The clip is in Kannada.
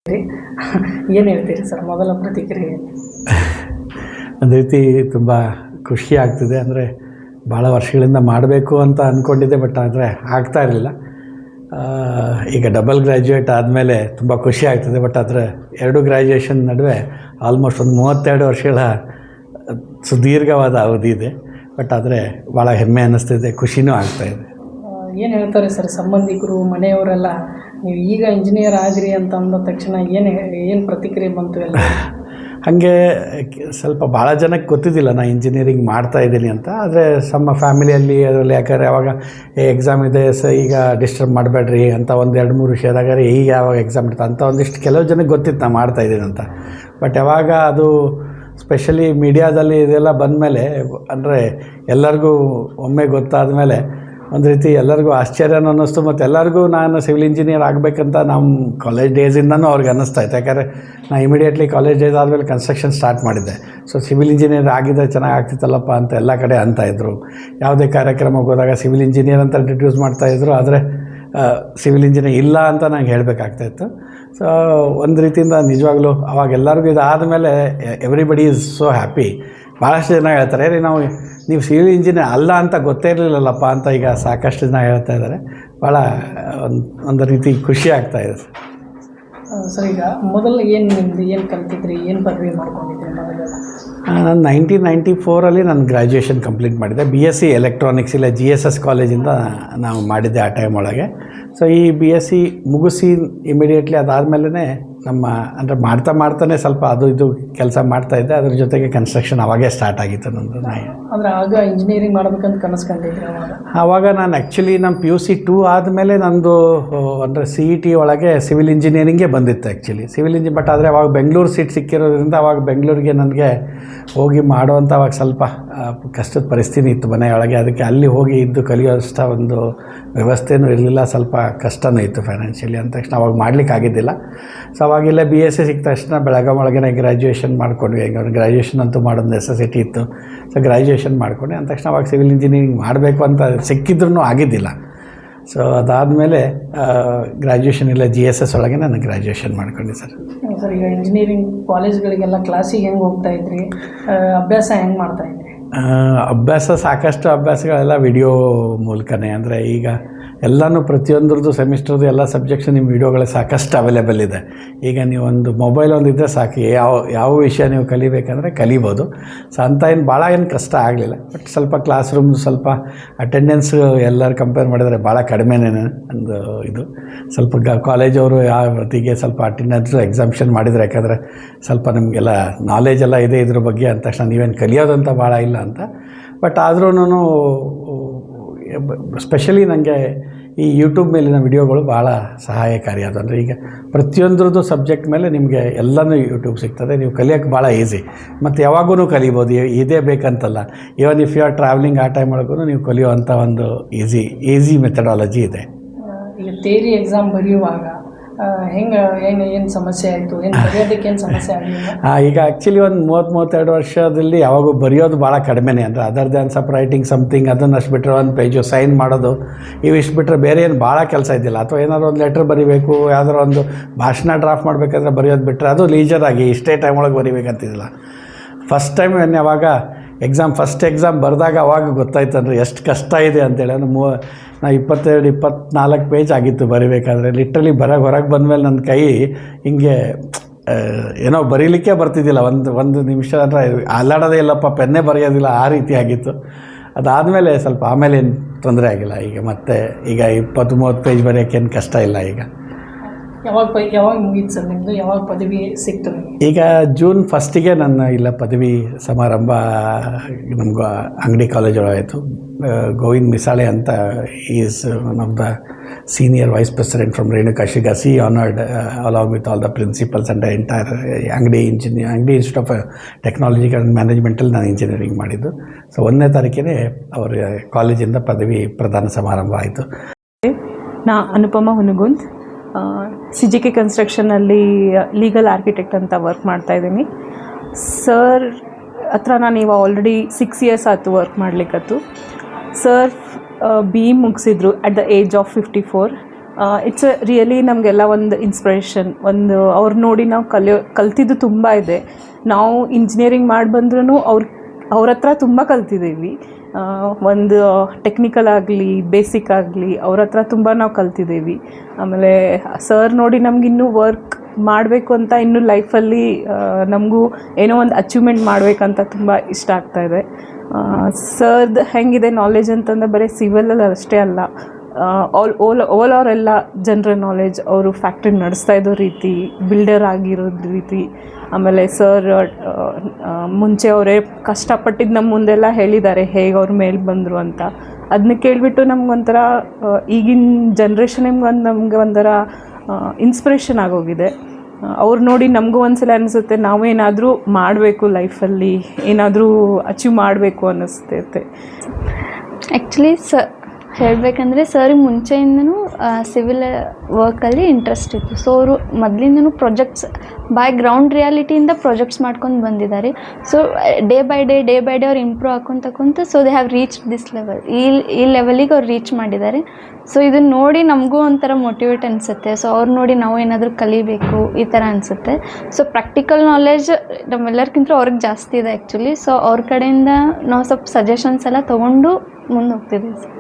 ಏನು ಹೇಳ್ತೀರಿ ಸರ್ ಮೊದಲ ಪ್ರತಿಕ್ರಿಯೆ? ಒಂದು ರೀತಿ ತುಂಬ ಖುಷಿ ಆಗ್ತಿದೆ. ಅಂದರೆ ಭಾಳ ವರ್ಷಗಳಿಂದ ಮಾಡಬೇಕು ಅಂತ ಅಂದ್ಕೊಂಡಿದ್ದೆ, ಬಟ್ ಆದರೆ ಆಗ್ತಾ ಇರಲಿಲ್ಲ. ಈಗ ಡಬಲ್ ಗ್ರ್ಯಾಜುಯೇಟ್ ಆದಮೇಲೆ ತುಂಬ ಖುಷಿ ಆಗ್ತಿದೆ. ಬಟ್ ಆದರೆ ಎರಡು ಗ್ರ್ಯಾಜುಯೇಷನ್ ನಡುವೆ ಆಲ್ಮೋಸ್ಟ್ ಒಂದು 32 ವರ್ಷಗಳ ಸುದೀರ್ಘವಾದ ಅವಧಿ ಇದೆ. ಬಟ್ ಆದರೆ ಭಾಳ ಹೆಮ್ಮೆ ಅನ್ನಿಸ್ತಿದೆ, ಖುಷಿನೂ ಆಗ್ತಾಯಿದೆ. ಏನು ಹೇಳ್ತಾರೆ ಸರ್ ಸಂಬಂಧಿಕರು, ಮನೆಯವರೆಲ್ಲ ನೀವು ಈಗ ಇಂಜಿನಿಯರ್ ಆಗಿರಿ ಅಂತ ಅಂದ ತಕ್ಷಣ ಏನು ಪ್ರತಿಕ್ರಿಯೆ ಬಂತು ಎಲ್ಲ? ಹಾಗೆ ಸ್ವಲ್ಪ ಭಾಳ ಜನಕ್ಕೆ ಗೊತ್ತಿದ್ದಿಲ್ಲ ನಾನು ಇಂಜಿನಿಯರಿಂಗ್ ಮಾಡ್ತಾಯಿದ್ದೀನಿ ಅಂತ. ಆದರೆ ನಮ್ಮ ಫ್ಯಾಮಿಲಿಯಲ್ಲಿ ಅದರಲ್ಲಿ ಯಾಕಂದರೆ ಯಾವಾಗ ಎಕ್ಸಾಮ್ ಇದೆ ಈಗ ಡಿಸ್ಟರ್ಬ್ ಮಾಡಬೇಡ್ರಿ ಅಂತ ಒಂದು 2-3 ವಿಷಯದಾಗ ಈಗ ಯಾವಾಗ ಎಕ್ಸಾಮ್ ಇರ್ತಾ ಅಂತ ಒಂದಿಷ್ಟು ಕೆಲವು ಜನಕ್ಕೆ ಗೊತ್ತಿತ್ತು ನಾನು ಮಾಡ್ತಾಯಿದ್ದೀನಿ ಅಂತ. ಬಟ್ ಯಾವಾಗ ಅದು ಸ್ಪೆಷಲಿ ಮೀಡಿಯಾದಲ್ಲಿ ಇದೆಲ್ಲ ಬಂದಮೇಲೆ, ಅಂದರೆ ಎಲ್ಲರಿಗೂ ಒಮ್ಮೆ ಗೊತ್ತಾದ ಮೇಲೆ ಒಂದು ರೀತಿ ಎಲ್ಲರಿಗೂ ಆಶ್ಚರ್ಯನೂ ಅನ್ನಿಸ್ತು. ಮತ್ತು ಎಲ್ಲರಿಗೂ ನಾನು ಸಿವಿಲ್ ಇಂಜಿನಿಯರ್ ಆಗಬೇಕಂತ ನಮ್ಮ ಕಾಲೇಜ್ ಡೇಸಿಂದನೂ ಅವ್ರಿಗೆ ಅನ್ನಿಸ್ತಾಯಿತ್ತು. ಯಾಕಂದರೆ ನಾನು ಇಮಿಡಿಯೇಟ್ಲಿ ಕಾಲೇಜ್ ಡೇಸ್ ಆದಮೇಲೆ ಕನ್ಸ್ಟ್ರಕ್ಷನ್ ಸ್ಟಾರ್ಟ್ ಮಾಡಿದ್ದೆ. ಸೊ ಸಿವಿಲ್ ಇಂಜಿನಿಯರ್ ಆಗಿದ್ದರೆ ಚೆನ್ನಾಗಿ ಆಗ್ತಿತ್ತಲ್ಲಪ್ಪ ಅಂತ ಎಲ್ಲ ಕಡೆ ಅಂತಾಯಿದ್ರು. ಯಾವುದೇ ಕಾರ್ಯಕ್ರಮಕ್ಕೆ ಹೋದಾಗ ಸಿವಿಲ್ ಇಂಜಿನಿಯರ್ ಅಂತ ಇಂಟ್ರಡ್ಯೂಸ್ ಮಾಡ್ತಾಯಿದ್ರು, ಆದರೆ ಸಿವಿಲ್ ಇಂಜಿನಿಯರ್ ಇಲ್ಲ ಅಂತ ನಂಗೆ ಹೇಳಬೇಕಾಗ್ತಾಯಿತ್ತು. ಸೊ ಒಂದು ರೀತಿಯಿಂದ ನಿಜವಾಗ್ಲೂ ಅವಾಗ ಎಲ್ಲರಿಗೂ ಇದಾದಮೇಲೆ ಎವ್ರಿಬಡಿ ಈಸ್ ಸೋ ಹ್ಯಾಪಿ. ಭಾಳಷ್ಟು ಜನ ಹೇಳ್ತಾರೆ, ನೀವು ಸಿವಿಲ್ ಇಂಜಿನಿಯರ್ ಅಲ್ಲ ಅಂತ ಗೊತ್ತೇ ಇರಲಿಲ್ಲಪ್ಪ ಅಂತ ಈಗ ಸಾಕಷ್ಟು ಜನ ಹೇಳ್ತಾ ಇದ್ದಾರೆ. ಭಾಳ ಒಂದು ರೀತಿ ಖುಷಿ ಆಗ್ತಾಯಿದೆ ಸರ್. ಈಗ ಮೊದಲು ಏನು ಕಲ್ತಿದ್ರಿ, ಏನು ಪದವಿ ಮಾಡ್ಕೊಂಡಿದ್ರಿ ಮೊದಲೆಲ್ಲ? ನಾನು 1994 ನಾನು ಗ್ರ್ಯಾಜುಯೇಷನ್ ಕಂಪ್ಲೀಟ್ ಮಾಡಿದ್ದೆ. BSc ಎಲೆಕ್ಟ್ರಾನಿಕ್ಸ್ ಇಲ್ಲ GSS ಕಾಲೇಜಿಂದ ನಾವು ಮಾಡಿದ್ದೆ ಆ ಟೈಮ್ ಒಳಗೆ. ಸೊ ಈ BSc ಮುಗಿಸಿ ಇಮಿಡಿಯೇಟ್ಲಿ ಅದಾದಮೇಲೆ ನಮ್ಮ ಅಂದರೆ ಮಾಡ್ತಾನೆ ಸ್ವಲ್ಪ ಅದು ಇದು ಕೆಲಸ ಮಾಡ್ತಾಯಿದ್ದೆ. ಅದ್ರ ಜೊತೆಗೆ ಕನ್ಸ್ಟ್ರಕ್ಷನ್ ಅವಾಗೇ ಸ್ಟಾರ್ಟ್ ಆಗಿತ್ತು ನಂದು. ಅಂದರೆ ಆಗ ಇಂಜಿನಿಯರಿಂಗ್ ಮಾಡಬೇಕಂತ ಕನಸ್ಕೊಂಡಿದ್ದೆ ಆವಾಗ ನಾನು ಆ್ಯಕ್ಚುಲಿ ನಮ್ಮ PUC 2 ಆದಮೇಲೆ ನಂದು ಅಂದರೆ CET ಒಳಗೆ ಸಿವಿಲ್ ಇಂಜಿನಿಯರಿಂಗೇ ಬಂದಿತ್ತು ಆ್ಯಕ್ಚುಲಿ ಸಿವಿಲ್ ಬಟ್ ಆದರೆ ಅವಾಗ ಬೆಂಗಳೂರು ಸೀಟ್ ಸಿಕ್ಕಿರೋದ್ರಿಂದ ಅವಾಗ ಬೆಂಗಳೂರಿಗೆ ನನಗೆ ಹೋಗಿ ಮಾಡುವಂಥ ಅವಾಗ ಸ್ವಲ್ಪ ಕಷ್ಟದ ಪರಿಸ್ಥಿತಿ ಇತ್ತು ಮನೆಯೊಳಗೆ. ಅದಕ್ಕೆ ಅಲ್ಲಿ ಹೋಗಿ ಇದ್ದು ಕಲಿಯೋಷ್ಟ ಒಂದು ವ್ಯವಸ್ಥೆನೂ ಇರಲಿಲ್ಲ, ಸ್ವಲ್ಪ ಕಷ್ಟನೂ ಇತ್ತು ಫೈನಾನ್ಷಿಯಲಿ. ಅಂದ ತಕ್ಷಣ ಅವಾಗ ಮಾಡಲಿಕ್ಕಾಗಿದ್ದಿಲ್ಲ. ಸೊ ಅವಾಗಿಲ್ಲ BSc ಸಿಕ್ಕ ತಕ್ಷಣ ಬೆಳಗಾಂ ಒಳಗೆ ಗ್ರ್ಯಾಜುಯೇಷನ್ ಮಾಡ್ಕೊಂಡ್ವಿ. ಹೆಂಗೆ ಗ್ರ್ಯಾಜುಯೇಷನ್ ಅಂತೂ ಮಾಡೋದು ನೆಸೆಸಿಟಿ ಇತ್ತು. ಸೊ ಗ್ರ್ಯಾಜುಯೇಷನ್ ಮಾಡ್ಕೊಂಡೆ. ಅಂದ ತಕ್ಷಣ ಅವಾಗ ಸಿವಿಲ್ ಇಂಜಿನಿಯರಿಂಗ್ ಮಾಡಬೇಕು ಅಂತ ಸಿಕ್ಕಿದ್ರೂ ಆಗಿದ್ದಿಲ್ಲ. ಸೊ ಅದಾದಮೇಲೆ ಗ್ರ್ಯಾಜುಯೇಷನ್ ಇಲ್ಲ GSS ಒಳಗೆ ನಾನು ಗ್ರ್ಯಾಜುಯೇಷನ್ ಮಾಡ್ಕೊಂಡೆ ಸರ್. ಸರ್ ಈಗ ಇಂಜಿನಿಯರಿಂಗ್ ಕಾಲೇಜ್ಗಳಿಗೆಲ್ಲ ಕ್ಲಾಸಿಗೆ ಹೆಂಗೆ ಹೋಗ್ತಾಯಿದ್ರಿ, ಅಭ್ಯಾಸ ಹೆಂಗೆ ಮಾಡ್ತಾಯಿದ್ರಿ? ಅಭ್ಯಾಸ ಸಾಕಷ್ಟು ಅಭ್ಯಾಸಗಳೆಲ್ಲ ವಿಡಿಯೋ ಮೂಲಕನೇ. ಅಂದರೆ ಈಗ ಎಲ್ಲನೂ ಪ್ರತಿಯೊಂದ್ರದ್ದು ಸೆಮಿಸ್ಟರ್ದು ಎಲ್ಲ ಸಬ್ಜೆಕ್ಟ್ಸು ನಿಮ್ಮ ವಿಡಿಯೋಗಳು ಸಾಕಷ್ಟು ಅವೈಲೇಬಲ್ ಇದೆ. ಈಗ ನೀವೊಂದು ಮೊಬೈಲ್ ಒಂದಿದ್ದರೆ ಸಾಕು, ಯಾವ ವಿಷಯ ನೀವು ಕಲಿಬೇಕಂದ್ರೆ ಕಲಿಬೋದು. ಸೊ ಅಂತ ಭಾಳ ಕಷ್ಟ ಆಗಲಿಲ್ಲ. ಬಟ್ ಸ್ವಲ್ಪ ಕ್ಲಾಸ್ ರೂಮ್ ಸ್ವಲ್ಪ ಅಟೆಂಡೆನ್ಸ್ ಎಲ್ಲರೂ ಕಂಪೇರ್ ಮಾಡಿದರೆ ಭಾಳ ಕಡಿಮೆನೇ ಒಂದು ಇದು. ಸ್ವಲ್ಪ ಕಾಲೇಜವರು ಯಾವ ಹೊತ್ತಿಗೆ ಸ್ವಲ್ಪ ಅಟೆಂಡೆನ್ಸು ಎಕ್ಸಾಮ್ಷನ್ ಮಾಡಿದರೆ, ಯಾಕಂದರೆ ಸ್ವಲ್ಪ ನಮಗೆಲ್ಲ ನಾಲೆಜೆಲ್ಲ ಇದೆ ಇದ್ರ ಬಗ್ಗೆ. ಅಂದ ತಕ್ಷಣ ನೀವೇನು ಕಲಿಯೋದಂತ ಭಾಳ ಇಲ್ಲ ಅಂತ. ಬಟ್ ಆದ್ರೂ ಸ್ಪೆಷಲಿ ನನಗೆ ಈ ಯೂಟ್ಯೂಬ್ ಮೇಲಿನ ವಿಡಿಯೋಗಳು ಭಾಳ ಸಹಾಯಕಾರಿ. ಅದು ಅಂದರೆ ಈಗ ಪ್ರತಿಯೊಂದ್ರದ್ದು ಸಬ್ಜೆಕ್ಟ್ ಮೇಲೆ ನಿಮಗೆ ಎಲ್ಲನೂ ಯೂಟ್ಯೂಬ್ ಸಿಗ್ತದೆ. ನೀವು ಕಲಿಯೋಕ್ಕೆ ಭಾಳ ಈಸಿ, ಮತ್ತು ಯಾವಾಗೂ ಕಲಿಬೋದು. ಇದೇ ಬೇಕಂತಲ್ಲ. Even if you are travelling ಆ ಟೈಮ್ ಒಳಗೂ ನೀವು ಕಲಿಯುವಂಥ ಒಂದು ಈಸಿ ಮೆಥಡಾಲಜಿ ಇದೆ. ಈಗ ಥಿಯರಿ ಎಕ್ಸಾಮ್ ಬರೆಯುವಾಗ ಏನು ಸಮಸ್ಯೆ ಆಯಿತು, ಏನು ಬರೆಯೋದಕ್ಕೆ ಏನು ಸಮಸ್ಯೆ ಆಗಲಿಲ್ಲ? ಈಗ ಆ್ಯಕ್ಚುಲಿ ಒಂದು 30-32 ವರ್ಷದಲ್ಲಿ ಯಾವಾಗೂ ಬರೆಯೋದು ಭಾಳ ಕಡಿಮೆನೇ. ಅಂದರೆ ಅದರ್ ದ್ಯಾನ್ ಸಪ್ ರೈಟಿಂಗ್ ಸಮಥಿಂಗ್ ಅದನ್ನು ಅಷ್ಟು ಬಿಟ್ಟರೆ ಒಂದು ಪೇಜು ಸೈನ್ ಮಾಡೋದು ಇವಿಷ್ಟು ಬಿಟ್ಟರೆ ಬೇರೆ ಏನು ಭಾಳ ಕೆಲಸ ಇದ್ದಿಲ್ಲ. ಅಥವಾ ಏನಾದ್ರು ಒಂದು ಲೆಟ್ರ್ ಬರೀಬೇಕು, ಯಾವ್ದಾರು ಒಂದು ಭಾಷಣ ಡ್ರಾಫ್ಟ್ ಮಾಡಬೇಕಾದ್ರೆ ಬರೆಯೋದು ಬಿಟ್ಟರೆ ಅದು ಲೀಜರಾಗಿ ಇಷ್ಟೇ ಟೈಮ್ ಒಳಗೆ ಬರೀಬೇಕಂತಿದ್ದಿಲ್ಲ. ಫಸ್ಟ್ ಟೈಮ್ ಯಾವಾಗ ಫಸ್ಟ್ ಎಕ್ಸಾಮ್ ಬರೆದಾಗ ಅವಾಗ ಗೊತ್ತಾಯ್ತು ಅಂದರೆ ಎಷ್ಟು ಕಷ್ಟ ಇದೆ ಅಂತೇಳಿ. ಅಂದ್ರೆ ನಾ 22-24 ಪೇಜ್ ಆಗಿತ್ತು ಬರೀಬೇಕಾದ್ರೆ. ಲಿಟ್ರಲಿ ಹೊರಗೆ ಬಂದಮೇಲೆ ನನ್ನ ಕೈ ಹಿಂಗೆ ಏನೋ ಬರೀಲಿಕ್ಕೆ ಬರ್ತಿದ್ದಿಲ್ಲ. ಒಂದು ನಿಮಿಷ ಅಂದರೆ ಅಲ್ಲಾಡೋದೇ ಇಲ್ಲಪ್ಪ, ಪೆನ್ನೇ ಬರೆಯೋದಿಲ್ಲ, ಆ ರೀತಿ ಆಗಿತ್ತು. ಅದಾದಮೇಲೆ ಸ್ವಲ್ಪ ಆಮೇಲೆ ಏನು ತೊಂದರೆ ಆಗಿಲ್ಲ. ಈಗ 20-30 ಪೇಜ್ ಬರೆಯೋಕ್ಕೇನು ಕಷ್ಟ ಇಲ್ಲ. ಈಗ ಯಾವಾಗ ಮುಗೀತು ಸರ್ ನಿಮ್ಮದು? ಯಾವಾಗ ಪದವಿ ಸಿಕ್ತು ನಿಮಗೆ? ಈಗ June 1ಗೆ ನನ್ನ ಇಲ್ಲ ಪದವಿ ಸಮಾರಂಭ ನಮ್ಗೆ ಅಂಗಡಿ ಕಾಲೇಜ್ ಒಳಗಾಯಿತು. ಗೋವಿಂದ್ ಮಿಸಾಳೆ ಅಂತ is one of the senior vice president from Renuka Shigas. He honoured along with all the principals and entire Angadi Institute of Technology and ಮ್ಯಾನೇಜ್ಮೆಂಟಲ್ಲಿ ನಾನು ಇಂಜಿನಿಯರಿಂಗ್ ಮಾಡಿದ್ದು. ಸೊ 1ನೇ ತಾರೀಕಿಗೆ ಅವರ ಕಾಲೇಜಿಂದ ಪದವಿ ಪ್ರದಾನ ಸಮಾರಂಭ ಆಯಿತು. ನಾ ಅನುಪಮ ಹುನಗುಂದ್, CGK ಕನ್ಸ್ಟ್ರಕ್ಷನಲ್ಲಿ ಲೀಗಲ್ ಆರ್ಕಿಟೆಕ್ಟ್ ಅಂತ ವರ್ಕ್ ಮಾಡ್ತಾಯಿದ್ದೀನಿ. ಸರ್ ಹತ್ರ ನಾನು ಇವಾಗ ಆಲ್ರೆಡಿ 6 years ಆಯ್ತು ವರ್ಕ್ ಮಾಡಲಿಕ್ಕತ್ತು. ಸರ್ BE ಮುಗಿಸಿದ್ರು at the age of 54. It's really ನಮಗೆಲ್ಲ ಒಂದು ಇನ್ಸ್ಪಿರೇಷನ್. ಒಂದು ಅವ್ರು ನೋಡಿ ನಾವು ಕಲ್ತಿದ್ದು ತುಂಬ ಇದೆ. ನಾವು ಇಂಜಿನಿಯರಿಂಗ್ ಮಾಡಿ ಬಂದ್ರೂ ಅವ್ರ ಹತ್ರ ತುಂಬ ಕಲ್ತಿದ್ದೀವಿ. ಒಂದು ಟೆಕ್ನಿಕಲ್ ಆಗಲಿ ಬೇಸಿಕ್ ಆಗಲಿ ಅವ್ರ ಹತ್ರ ತುಂಬ ನಾವು ಕಲ್ತಿದ್ದೀವಿ. ಆಮೇಲೆ ಸರ್ ನೋಡಿ ನಮಗಿನ್ನೂ ವರ್ಕ್ ಮಾಡಬೇಕು ಅಂತ ಇನ್ನೂ ಲೈಫಲ್ಲಿ ನಮಗೂ ಏನೋ ಒಂದು ಅಚೀವ್ಮೆಂಟ್ ಮಾಡಬೇಕಂತ ತುಂಬ ಇಷ್ಟ ಆಗ್ತಾಯಿದೆ. ಸರ್ದು ಹೆಂಗಿದೆ ನಾಲೆಜ್ ಅಂತಂದರೆ ಬರೀ ಸಿವಿಲಲ್ಲಿ ಅಷ್ಟೇ ಅಲ್ಲ, ಓಲ್ ಅವರೆಲ್ಲ ಜನರಲ್ ನಾಲೆಜ್, ಅವರು ಫ್ಯಾಕ್ಟ್ರಿ ನಡೆಸ್ತಾ ಇದ್ದೋ ರೀತಿ, ಬಿಲ್ಡರ್ ಆಗಿರೋದು ರೀತಿ, ಆಮೇಲೆ ಸರ್ ಮುಂಚೆ ಅವರೇ ಕಷ್ಟಪಟ್ಟಿದ್ದು ನಮ್ಮ ಮುಂದೆಲ್ಲ ಹೇಳಿದ್ದಾರೆ ಹೇಗೆ ಅವ್ರ ಮೇಲೆ ಬಂದರು ಅಂತ. ಅದನ್ನ ಕೇಳಿಬಿಟ್ಟು ನಮಗೊಂಥರ ಈಗಿನ ಜನ್ರೇಷನಿಗೆ ನಮಗೆ ಒಂಥರ ಇನ್ಸ್ಪಿರೇಷನ್ ಆಗೋಗಿದೆ. ಅವ್ರು ನೋಡಿ ನಮಗೂ ಒಂದ್ಸಲ ಅನಿಸುತ್ತೆ ನಾವೇನಾದರೂ ಮಾಡಬೇಕು ಲೈಫಲ್ಲಿ, ಏನಾದರೂ ಅಚೀವ್ ಮಾಡಬೇಕು ಅನ್ನಿಸ್ತೈತೆ. ಆ್ಯಕ್ಚುಲಿ ಹೇಳಬೇಕಂದ್ರೆ ಸರಿಗೆ ಮುಂಚೆಯಿಂದನೂ ಸಿವಿಲ್ ವರ್ಕಲ್ಲಿ ಇಂಟ್ರೆಸ್ಟ್ ಇತ್ತು. ಸೊ ಅವರು ಮೊದಲಿಂದನೂ ಪ್ರಾಜೆಕ್ಟ್ಸ್ ಬೈ ಗ್ರೌಂಡ್ ರಿಯಾಲಿಟಿಯಿಂದ ಪ್ರಾಜೆಕ್ಟ್ಸ್ ಮಾಡ್ಕೊಂಡು ಬಂದಿದ್ದಾರೆ. ಸೊ ಡೇ ಬೈ ಡೇ ಅವ್ರು ಇಂಪ್ರೂವ್ ಹಾಕ್ಕೊಂತ so they have reach this level. ಈ ಲೆವೆಲಿಗೆ ಅವ್ರು ರೀಚ್ ಮಾಡಿದ್ದಾರೆ. ಸೊ ಇದನ್ನು ನೋಡಿ ನಮಗೂ ಒಂಥರ ಮೋಟಿವೇಟ್ ಅನಿಸುತ್ತೆ. ಸೊ ಅವ್ರು ನೋಡಿ ನಾವು ಏನಾದರೂ ಕಲಿಬೇಕು ಈ ಥರ ಅನಿಸುತ್ತೆ. ಸೊ ಪ್ರಾಕ್ಟಿಕಲ್ ನಾಲೆಜ್ ನಮ್ಮೆಲ್ಲರಿಗಿಂತ ಅವ್ರಿಗೆ ಜಾಸ್ತಿ ಇದೆ ಆ್ಯಕ್ಚುಲಿ. ಸೊ ಅವ್ರ ಕಡೆಯಿಂದ ನಾವು ಸ್ವಲ್ಪ ಸಜೆಷನ್ಸ್ ಎಲ್ಲ ತೊಗೊಂಡು ಮುಂದೆ ಹೋಗ್ತಿದ್ದೀವಿ ಸರ್.